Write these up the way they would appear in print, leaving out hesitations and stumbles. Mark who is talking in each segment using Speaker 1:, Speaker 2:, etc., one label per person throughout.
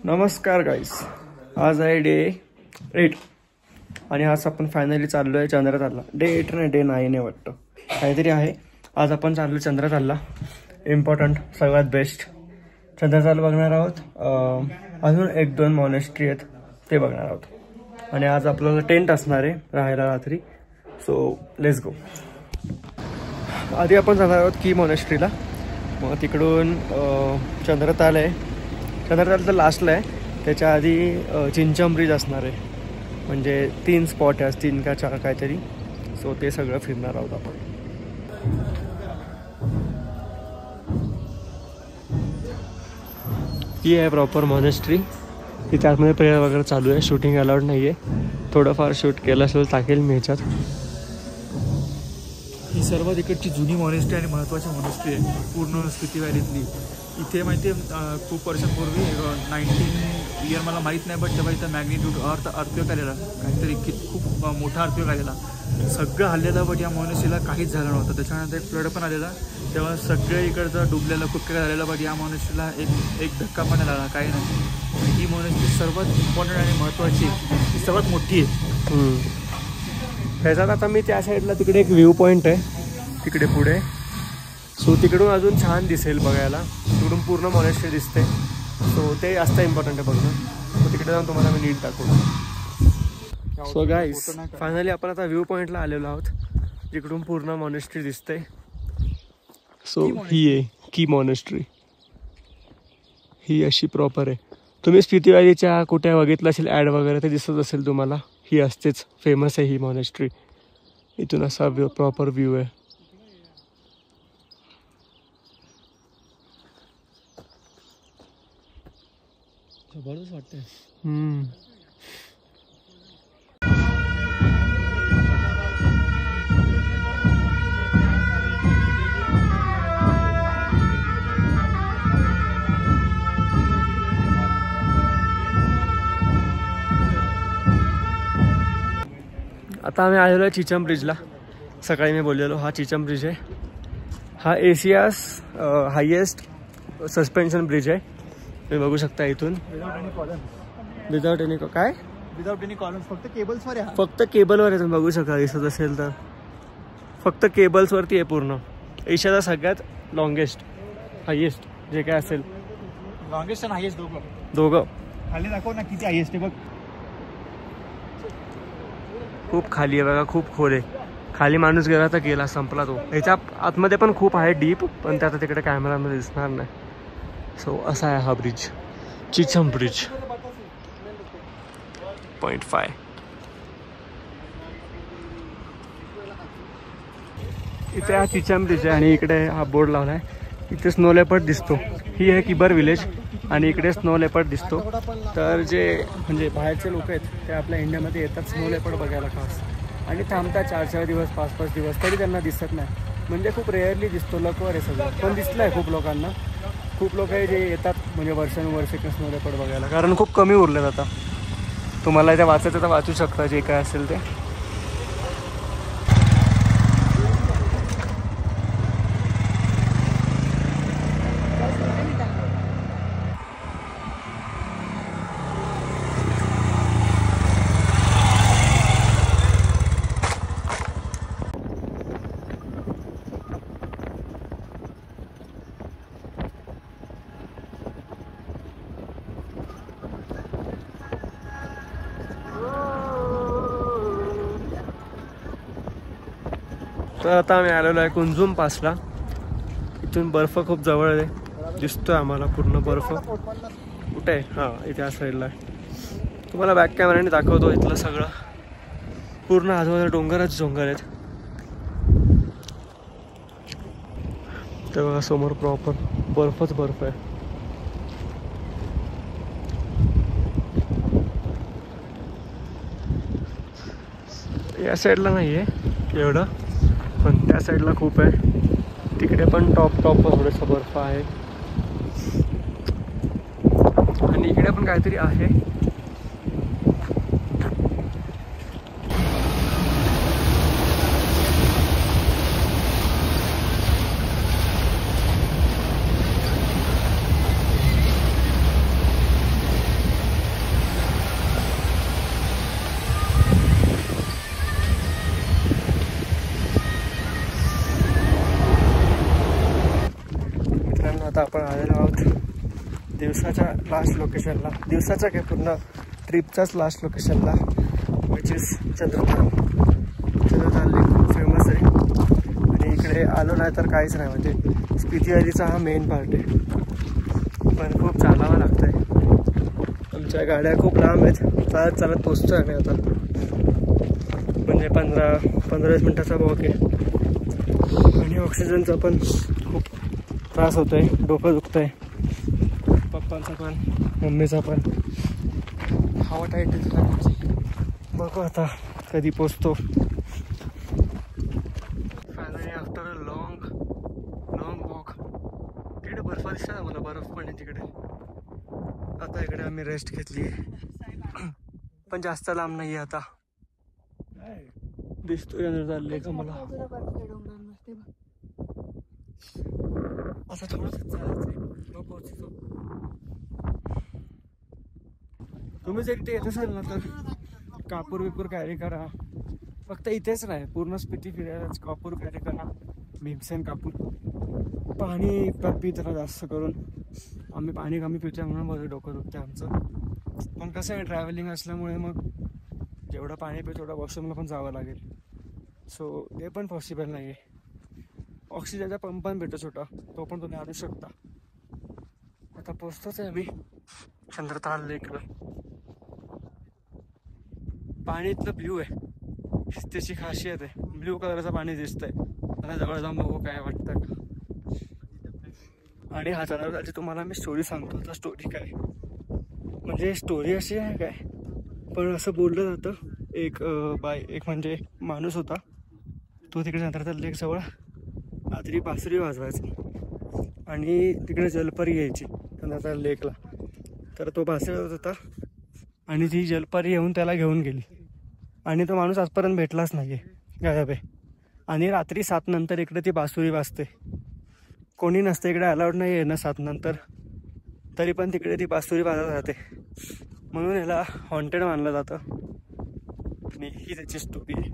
Speaker 1: नमस्कार गाईस, आज आहे डे 8 आणि आज आपण फायनली चाललो आहे चंद्रतालला. डे 8 नाही, डे 9 आहे वाटतं, काहीतरी आहे. आज आपण चाललो चंद्रतालला. इम्पॉर्टंट, सगळ्यात बेस्ट चंद्रताल बघणार आहोत. अजून 1-2 मॉनेस्ट्री आहेत ते बघणार आहोत. आणि आज आपल्याला टेंट असणार आहे राहायला रात्री. So let's go. आधी आपण जाणार आहोत की मॉनेस्ट्रीला, मग तिकडून चंद्रताल आहे. चंद्रताल तर लास्टला आहे, त्याच्या आधी चिंचम ब्रिज असणार आहे. म्हणजे 3 स्पॉट आहे, 3 का 4 काहीतरी. सो ते सगळं फिरणार आहोत आपण. ही आहे प्रॉपर मॉनेस्ट्री. तिथे आतमध्ये प्रेयर वगैरे चालू आहे. शूटिंग अलाउड नाही आहे. थोडंफार शूट केलं असेल टाकेल मी ह्याच्यात.
Speaker 2: ही सर्वात इकडची जुनी मॉनेस्ट्री आणि महत्त्वाची मॉनेस्ट्री आहे पूर्ण स्पिती व्हॅलीतली. इथे माहिती आहे खूप वर्षांपूर्वी 19 इयर मला माहीत नाही, बट तेव्हा इथं मॅग्निट्यूड अर्थक्वेक आलेला, काहीतरी खूप मोठा अर्थक्वेक आलेला. सगळं हल्लेलं, बट या मॉनेस्ट्रीला काहीच झालं नव्हतं. त्याच्यानंतर एक फ्लड पण आलेला, तेव्हा सगळे इकडचं डुबलेलं, खूप काही झालेलं, बट या मॉनेस्ट्रीला एक धक्का पण आला, काही नाही. ही मॉनेस्ट्री सर्वात इम्पॉर्टंट आणि महत्त्वाची, ही सर्वात मोठी आहे.
Speaker 1: ह्याच्यात आता मी त्या साईडला तिकडे एक व्ह्यू पॉईंट आहे तिकडे पुढे. सो तिकडून अजून छान दिसेल बघायला. तिकडून पूर्ण मॉनेस्ट्री दिसते. सो ते जास्त इम्पॉर्टंट आहे बघणं. सो तिकडे जाऊन तुम्हाला मी नीट दाखवतो. सो गाईस, फायनली आपण आता व्ह्यू पॉईंटला आलेलो आहोत, जिकडून पूर्ण मॉनेस्ट्री दिसते. सो ही आहे की मॉनेस्ट्री. ही अशी प्रॉपर आहे. तुम्ही स्पिती व्हॅलीच्या कुठे बघितलं असेल ॲड वगैरे, ते दिसत असेल तुम्हाला. ही असतेच, फेमस आहे ही मॉनेस्ट्री. इथून असा प्रॉपर व्ह्यू आहे.
Speaker 2: जबरदस्त वाटतंय.
Speaker 1: आता आम्ही आलेलो आहे चिचम ब्रिजला. सकाळी मी बोललेलो, हा चिचम ब्रिज आहे. हा एशियास हायेस्ट सस्पेन्शन ब्रिज आहे. तुम्ही बघू शकता इथून. विदाउट एनी काय,
Speaker 2: विदाउट एनी कॉलम्स, फक्त केबल्सवर आहे.
Speaker 1: फक्त केबलवर आहे. तुम्ही बघू शकता, दिसत असेल तर. फक्त केबल्सवरती आहे पूर्ण. एशियाचा सगळ्यात लॉंगेस्ट, हायेस्ट जे काय असेल.
Speaker 2: लॉंगेस्ट आणि हायेस्ट
Speaker 1: दोघं.
Speaker 2: खाली दाखव ना किती हायेस्ट आहे बघ.
Speaker 1: खूप खाली आहे बघा, खूप खोल आहे. खाली माणूस गेला तर गेला, संपला तो. ह्याच्या आतमध्ये पण खूप आहे डीप, पण ते आता तिकडे कॅमेरामध्ये दिसणार नाही. सो असा आहे हा ब्रिज, चिचम ब्रिज 0.5. इथे हा चिचम ब्रिज आहे आणि इकडे हा बोर्ड लावला आहे. इथे स्नो लेपर्ड दिसतो. ही आहे किबर विलेज आणि इकडे स्नो लेपर्ड दिसतो. तर जे म्हणजे बाहेरचे लोक आहेत ते आपल्या इंडियामध्ये येतात स्नो लेपर्ड बघायला खास, आणि थांबतात 4-4 दिवस 5-5 दिवस, तरी त्यांना दिसत नाही. म्हणजे खूप रेअरली दिसतो, लकवर आहे सगळं. पण दिसलं आहे खूप लोकांना. खूप लोक आहे जे येतात म्हणजे वर्षानुवर्षे स्नो लेपर्ड बघायला, कारण खूप कमी उरलेत आता. तुम्हाला इथे वाचायचं तर वाचू शकता जे काय असेल ते. तर आता आम्ही आलेलो आहे कुंजुम पासला. इथून बर्फ खूप जवळ आहे, दिसतोय आम्हाला पूर्ण बर्फ. कुठे आहे? हां, इथे या साईडला आहे. तुम्हाला बॅक कॅमेऱ्याने दाखवतो इथलं सगळं. पूर्ण आजूबाजूला डोंगरच डोंगर आहेत. तेव्हा समोर प्रॉपर बर्फच बर्फ आहे. या साईडला नाही आहे एवढं, पण त्या साईडला खूप आहे. तिकडे पण टॉप थोडंसं बर्फ आहे. आणि इकडे पण काहीतरी आहे. दिवसाच्या लास्ट लोकेशनला, दिवसाच्या काय पूर्ण ट्रिपचाच लास्ट लोकेशनला, विच इज चंद्रताल. चंद्रताल लेक खूप फेमस आहे आणि इकडे आलो नाही तर काहीच नाही. म्हणजे स्पिती व्हॅलीचा हा मेन पार्ट आहे, पण खूप चालावं लागतं आहे. आमच्या गाड्या खूप लांब आहेत, चालत चालत पोचतो आहे आम्ही आता. म्हणजे 15-20 मिनटाचा वॉक आहे आणि ऑक्सिजनचा पण खूप त्रास होतो आहे, डोकं दुखतं आहे, पप्पांचा पण मम्मीचा पण. हवा टाईट आहे, बघू आता कधी पोचतो. Finally after a long walk. तिकडे बर्फ दिसतात मला, बर्फ पण आहे तिकडे. आता इकडे आम्ही रेस्ट घेतली, पण जास्त लांब नाही आहे आता. दिसतोय चाललंय का मला. असं थोडंसं चालायचं, पोहोचतो. तुम्हीच एकटे येत असाल ना तर कापूर बिपूर कॅरी करा. फक्त इथेच नाही, पूर्ण स्पिती फिरायलाच कापूर कॅरी करा, भीमसेन कापूर. पाणी पित राहा जास्त करून. आम्ही पाणी कमी पितो म्हणून माझं डोकं दुखतं आमचं. पण कसं आहे, ट्रॅव्हलिंग असल्यामुळे मग जेवढं पाणी पितो तेवढं वॉशरूमला पण जावं लागेल. सो ते पण पॉसिबल नाही आहे. ऑक्सिजनचा पंप पण भेटतो छोटा, तो पण तुम्ही आणू शकता. आता पोचतोच आहे आम्ही चंद्रताल लेकला. पाणी इथलं ब्ल्यू आहे, त्याची खासियत आहे. ब्ल्यू कलरचं पाणी दिसतंय. आता जवळ जाऊन बघू काय वाटतं का. आणि हा चंद्रतालची तुम्हाला मी स्टोरी सांगतो. आता स्टोरी काय म्हणजे स्टोरी अशी आहे काय, पण असं बोललं जातं एक म्हणजे माणूस होता, तो तिकडे चंद्रताल लेक जवळ रात्री बासरी वाजवायचा आणि तिकडे जलपरी यायची चंद्रताल लेकला. तर तो बासरी वाजवत होता आणि ती जलपरी येऊन त्याला घेऊन गेली आणि तो माणूस आजपर्यंत भेटलाच नाही आहे, गायब आहे. आणि रात्री 7 नंतर इकडे ती बासुरी वाजते, कोणी नसतं इकडे, अलाउड नाही आहे ना 7 नंतर, तरी पण तिकडे ती बासुरी वाजत राहते. म्हणून याला हॉन्टेड मानलं जातं आणि ही त्याची स्टोरी आहे.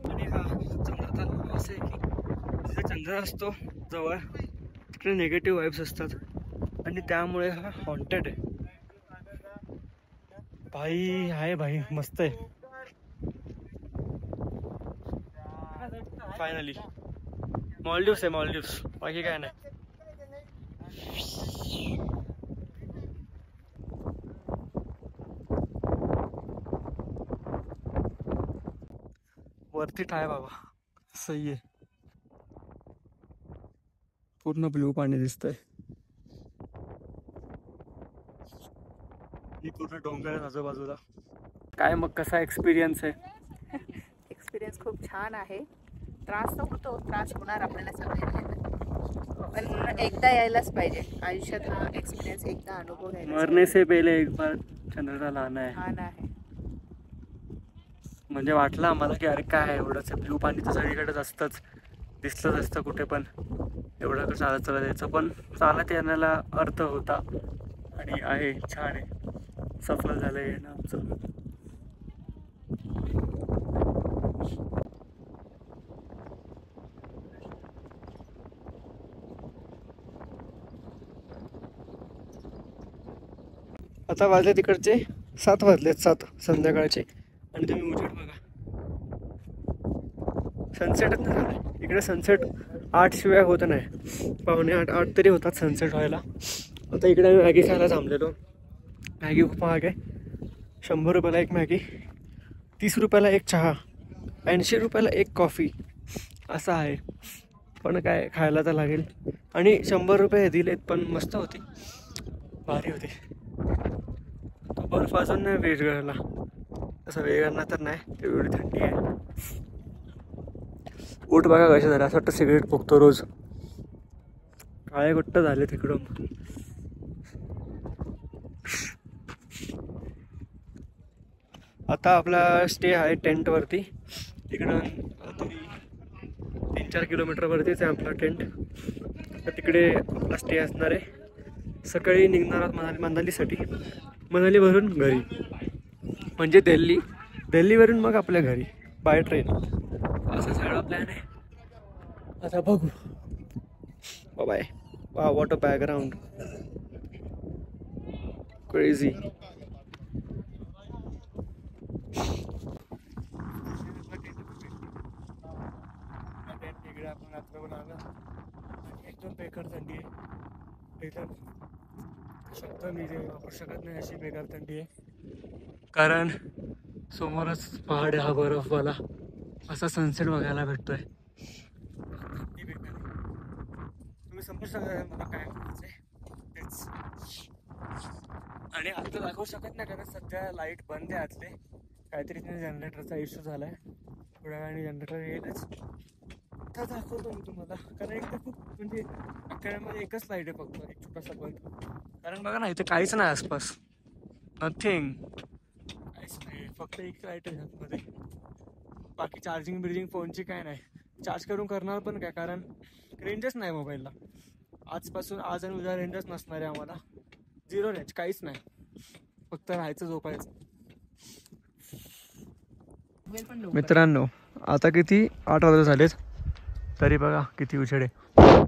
Speaker 1: आणि हा चंद्रताल असं आहे की तिथे चंद्र असतो जवळ, तिकडे निगेटिव्ह वाईब्स असतात आणि त्यामुळे हा हॉन्टेड आहे. भाई आहे भाई, मस्त आहे. फायनली मॉलडीव्स आहे, मॉलडीव्स, बाकी काय नाही. वरती आहे बाबा, सही आहे. पूर्ण ब्ल्यू पाणी दिसतंय. ही पूर्ण डोंगर आहे आजूबाजूला. काय मग कसा एक्सपिरियन्स आहे?
Speaker 3: एक्सपिरियन्स खूप छान आहे. त्रास तर होतो, त्रास होणार आपल्याला सगळ्यांना, पण एकदा यायलाच पाहिजे आयुष्यात. हा एक्सपिरियन्स एकदा अनुभव घ्यायला.
Speaker 1: मरने से पहिले एक बार चंद्रताल आना है.
Speaker 3: छान आहे.
Speaker 1: म्हणजे वाटलं आम्हाला की अरे काय एवढंच ब्ल्यू पाणी तर सगळीकडेच असतंच, दिसलंच असतं कुठे पण, एवढं का चालत चालत यायचं. पण चालत येण्याला अर्थ होता आणि आहे, छान आहे, सफल झालं येणं आमचं. आता वाजले तिकडचे 7 वाजलेत, 7 संध्याकाळचे. आणि तुम्ही उजेड बघा, सनसेटच नाही झालं इकडे. सनसेट 8 शिवाय होत नाही, 7:45-8 तरी होतात सनसेट व्हायला. आता इकडे आम्ही मॅगी खायला थांबलेलो. मॅगी खूप महाग आहे, 100 रुपयाला एक मॅगी, 30 रुपयाला एक चहा, 80 रुपयाला एक कॉफी, असं आहे. पण काय खायला तर लागेल. आणि 100 रुपये दिलेत, पण मस्त होती, भारी होती. तो बर्फ अजून नाही विरघळला, असं वेगांना तर नाही, एवढी थंडी आहे. उठ बघा कशा झालं, असं वाटतं सिगरेट फुकतो रोज. काळे गुट्ट झाले तिकडून. आता आपला स्टे आहे टेंटवरती, तिकडं तरी 3-4 किलोमीटरवरतीच आहे आपला टेंट. तर तिकडे आपला स्टे असणार आहे. सकाळी निघणार आहोत मनालीसाठी, मनालीवरून घरी, म्हणजे दिल्लीवरून मग आपल्या घरी बाय ट्रेन. असा सगळा प्लॅन आहे. आता बघू. बाय. वा वॉट अ बॅकग्राऊंड. क्रेझी. आपण रात्रभर आलो आणि एकदम बेकार थंडी आहे. एकदम शब्द मी वापरू शकत नाही अशी बेकार थंडी आहे. कारण समोरच पहाड आहे, हा बर्फवाला असा सनसेट बघायला भेटतोय. तुम्ही समजू शकता मला काय म्हणायचंय तेच. आणि आता दाखवू शकत नाही कारण सध्या लाईट बंद आहे आतले. काहीतरी जनरेटरचा इश्यू झालाय. थोड्या वेळाने जनरेटर येईलच. आता दाखवतो मी तुम्हाला कारण एकदा खूप म्हणजे अखेड्यामध्ये एकच लाईट आहे फक्त, एक छोटासा बल्ब. कारण बघा ना इथे काहीच नाही आसपास, नथिंग, काहीच नाही, फक्त एक लाईट आहे ह्यामध्ये. बाकी चार्जिंग बिर्जिंग फोनची काय नाही. चार्ज करून करणार पण काय कारण रेंजच नाही मोबाईलला. आजपासून आज आणि उद्या रेंजच नसणार आहे आम्हाला. 0 रेंज, काहीच नाही, फक्त राहायचं झोपायचं. मित्रांनो आता किती 8 वाजता झालेत तरी बघा किती उजेड आहे.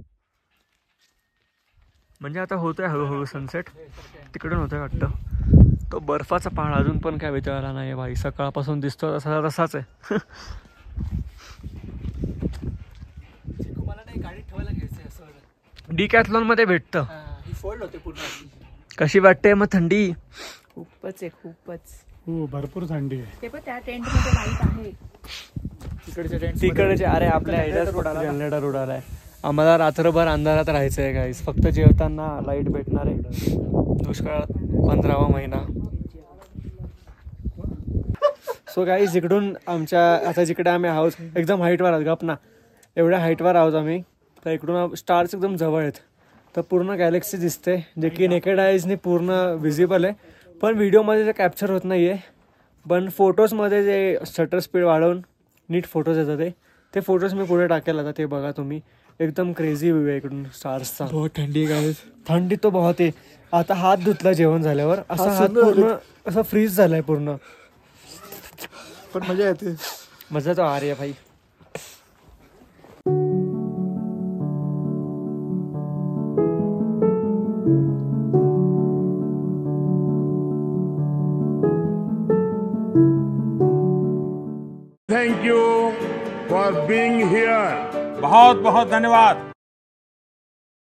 Speaker 1: म्हणजे आता होतोय हळूहळू सनसेट. तिकडून होतोय वाटतं. तो बर्फाचा पहाड अजून पण काय विचारला नाही भाई. सकाळपासून दिसतो तसा तसाच आहे.
Speaker 2: मला नाही गाडी ठेवायला घ्यायचं असं.
Speaker 1: डिकॅथलॉन मध्ये भेटतं.
Speaker 2: ही फोल्ड होते पूर्ण.
Speaker 1: कशी वाटते मग थंडी?
Speaker 3: खूपच आहे, खूपच.
Speaker 4: हो भरपूर थंडी आहे.
Speaker 3: ते पण त्या टेंट मध्ये लाईट आहे.
Speaker 1: तिकडचे अरे आपल्या जनरेटर उडालाय. आम्हाला रात्रभर अंधारात राहायचंय गाईस. फक्त जेवताना लाईट भेटणार आहे. दुष्काळ 15वा महिना. सो गाईस इकडून आमच्या आता जिकडे आम्ही आहोत एकदम हाईटवर आहोत. गप ना, एवढ्या हाईटवर आहोत आम्ही. तर इकडून स्टार्स एकदम जवळ आहेत. तर पूर्ण गॅलेक्सी दिसते जे की नेकेड आईजने पूर्ण विजिबल आहे. पण व्हिडिओमध्ये ते कॅप्चर होत नाही आहे. पण फोटोजमध्ये जे शटर स्पीड वाढवून नीट फोटोज येतात ते फोटोज मी पुढे टाकेल आता. ते बघा तुम्ही. एकदम क्रेझी व्ह्यू आहे इकडून स्टार्सचा.
Speaker 4: बहुत थंडी आहे.
Speaker 1: थंडी तो बहुत आहे. आता हात धुतला जेवण झाल्यावर. असा हात पूर्ण असा फ्रीज झालाय पूर्ण.
Speaker 4: पण मजा येते.
Speaker 1: मजा तो आ रही है भाई.
Speaker 5: Thank you for being here.
Speaker 6: बहुत बहुत धन्यवाद.